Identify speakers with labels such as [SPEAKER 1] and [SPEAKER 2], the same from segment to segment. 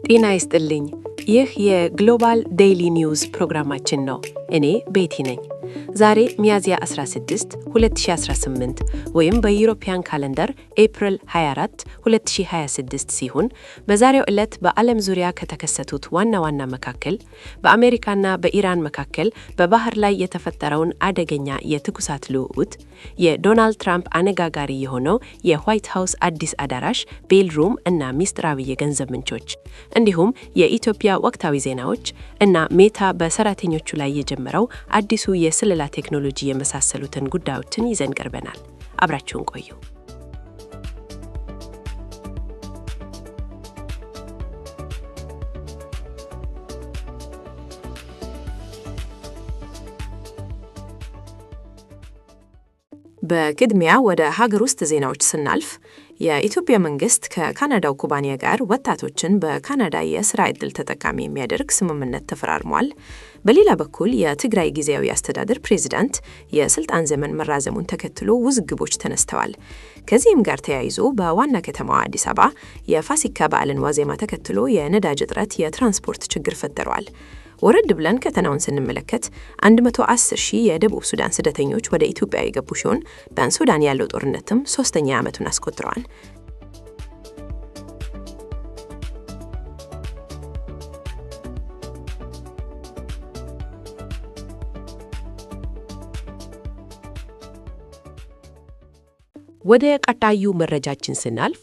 [SPEAKER 1] ጤና ይስጥልኝ። ይህ የግሎባል ዴይሊ ኒውስ ፕሮግራማችን ነው። እኔ ቤቲ ነኝ። ዛሬ ሚያዝያ 16 2018 ወይም በዩሮፒያን ካለንደር ኤፕሪል 24 2026 ሲሆን በዛሬው ዕለት በዓለም ዙሪያ ከተከሰቱት ዋና ዋና መካከል በአሜሪካና በኢራን መካከል በባህር ላይ የተፈጠረውን አደገኛ የትኩሳት ልውውጥ፣ የዶናልድ ትራምፕ አነጋጋሪ የሆነው የዋይት ሃውስ አዲስ አዳራሽ ቤልሩም እና ሚስጥራዊ የገንዘብ ምንጮች፣ እንዲሁም የኢትዮጵያ ወቅታዊ ዜናዎች እና ሜታ በሰራተኞቹ ላይ የጀመረው አዲሱ የስለላ ቴክኖሎጂ የመሳሰሉትን ጉዳዮችን ይዘን ቀርበናል። አብራችሁን ቆዩ።
[SPEAKER 2] በቅድሚያ ወደ ሀገር ውስጥ ዜናዎች ስናልፍ የኢትዮጵያ መንግስት ከካናዳው ኩባንያ ጋር ወጣቶችን በካናዳ የስራ ዕድል ተጠቃሚ የሚያደርግ ስምምነት ተፈራርሟል። በሌላ በኩል የትግራይ ጊዜያዊ አስተዳደር ፕሬዝዳንት የስልጣን ዘመን መራዘሙን ተከትሎ ውዝግቦች ተነስተዋል። ከዚህም ጋር ተያይዞ በዋና ከተማዋ አዲስ አበባ የፋሲካ በዓልን ዋዜማ ተከትሎ የነዳጅ እጥረት የትራንስፖርት ችግር ፈጥሯል። ወረድ ብለን ከተናውን ስንመለከት 110,000 የደቡብ ሱዳን ስደተኞች ወደ ኢትዮጵያ የገቡ ሲሆን በሱዳን ያለው ጦርነትም 3ኛ ዓመቱን አስቆጥሯል።
[SPEAKER 1] ወደ ቀጣዩ መረጃችን ስናልፍ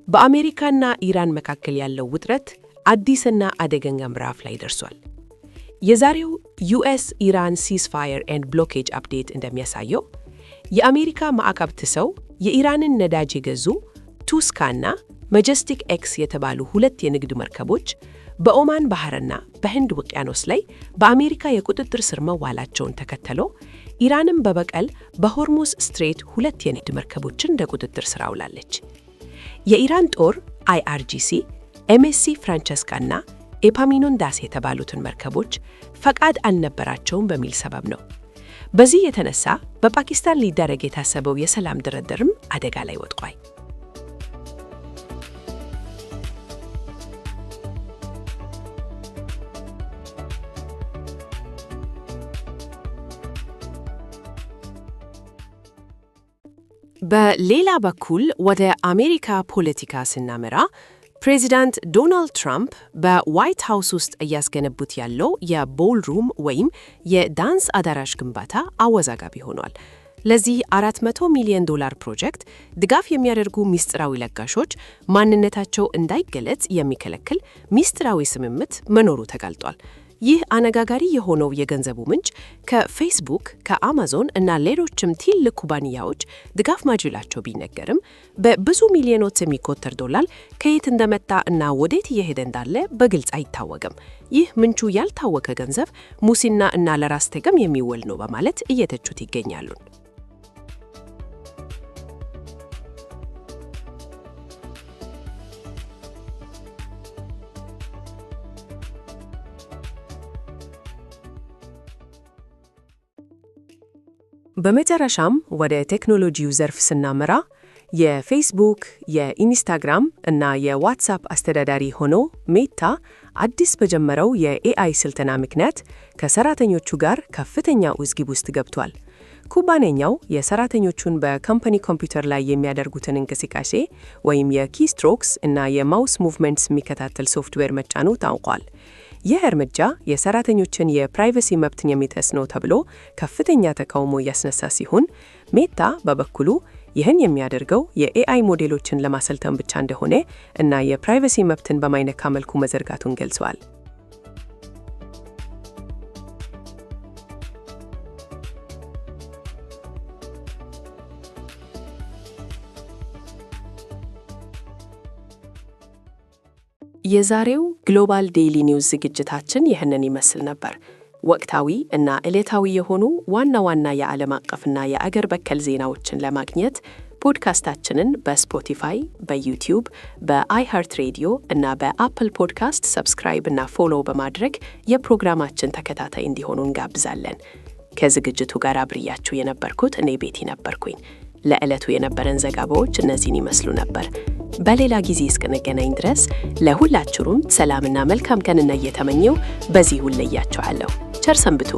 [SPEAKER 1] በአሜሪካና ኢራን መካከል ያለው ውጥረት አዲስና አደገኛ ምዕራፍ ላይ ደርሷል። የዛሬው ዩኤስ ኢራን ሲዝፋየር ኤንድ ብሎኬጅ አፕዴት እንደሚያሳየው የአሜሪካ ማዕቀብ ጥሰው የኢራንን ነዳጅ የገዙ ቱስካና ማጀስቲክ ኤክስ የተባሉ ሁለት የንግድ መርከቦች በኦማን ባህርና በህንድ ውቅያኖስ ላይ በአሜሪካ የቁጥጥር ስር መዋላቸውን ተከትሎ ኢራንም በበቀል በሆርሙዝ ስትሬት ሁለት የንግድ መርከቦችን ለቁጥጥር ስር አውላለች። የኢራን ጦር IRGC MSC ፍራንቸስካና ኤፓሚኖንዳስ የተባሉትን መርከቦች ፈቃድ አልነበራቸውም በሚል ሰበብ ነው። በዚህ የተነሳ በፓኪስታን ሊደረግ የታሰበው የሰላም ድርድርም አደጋ ላይ ወድቋል። በሌላ በኩል ወደ አሜሪካ ፖለቲካ ስናመራ ፕሬዚዳንት ዶናልድ ትራምፕ በዋይት ሃውስ ውስጥ እያስገነቡት ያለው የቦልሩም ወይም የዳንስ አዳራሽ ግንባታ አወዛጋቢ ሆኗል። ለዚህ $400 ሚሊዮን ፕሮጀክት ድጋፍ የሚያደርጉ ሚስጥራዊ ለጋሾች ማንነታቸው እንዳይገለጽ የሚከለክል ሚስጥራዊ ስምምነት መኖሩ ተጋልጧል። ይህ አነጋጋሪ የሆነው የገንዘቡ ምንጭ ከፌስቡክ፣ ከአማዞን እና ሌሎችም ትልቅ ኩባንያዎች ድጋፍ ማድረጋቸው ቢነገርም በብዙ ሚሊዮኖች የሚቆጠር ዶላር ከየት እንደመጣ እና ወዴት እየሄደ እንዳለ በግልጽ አይታወቅም። ይህ ምንጩ ያልታወቀ ገንዘብ ሙስና እና ለራስ ጥቅም የሚውል ነው በማለት እየተቹት ይገኛሉ። በመጨረሻም ወደ ቴክኖሎጂው ዘርፍ ስናመራ የፌስቡክ፣ የኢንስታግራም እና የዋትስአፕ አስተዳዳሪ ሆኖ ሜታ አዲስ በጀመረው የኤአይ ስልጠና ምክንያት ከሰራተኞቹ ጋር ከፍተኛ ውዝግብ ውስጥ ገብቷል። ኩባንያው የሰራተኞቹን በካምፓኒ ኮምፒውተር ላይ የሚያደርጉትን እንቅስቃሴ ወይም የኪስትሮክስ እና የማውስ ሙቭመንትስ የሚከታተል ሶፍትዌር መጫኑ ታውቋል። ይህ እርምጃ የሰራተኞችን የፕራይቬሲ መብትን የሚጥስ ነው ተብሎ ከፍተኛ ተቃውሞ እያስነሳ ሲሆን ሜታ በበኩሉ ይህን የሚያደርገው የኤአይ ሞዴሎችን ለማሰልጠን ብቻ እንደሆነ እና የፕራይቬሲ መብትን በማይነካ መልኩ መዘርጋቱን ገልጿል። የዛሬው ግሎባል ዴይሊ ኒውስ ዝግጅታችን ይህንን ይመስል ነበር። ወቅታዊ እና ዕለታዊ የሆኑ ዋና ዋና የዓለም አቀፍና የአገር በቀል ዜናዎችን ለማግኘት ፖድካስታችንን በስፖቲፋይ፣ በዩቲዩብ፣ በአይሃርት ሬዲዮ እና በአፕል ፖድካስት ሰብስክራይብ እና ፎሎው በማድረግ የፕሮግራማችን ተከታታይ እንዲሆኑ እንጋብዛለን። ከዝግጅቱ ጋር አብሬያችሁ የነበርኩት እኔ ቤቲ ነበርኩኝ። ለዕለቱ የነበረን ዘገባዎች እነዚህን ይመስሉ ነበር። በሌላ ጊዜ እስክንገናኝ ድረስ ለሁላችሁም ሰላምና መልካም ቀን እየተመኘው በዚሁ እለያችኋለሁ። ቸር ሰንብቱ።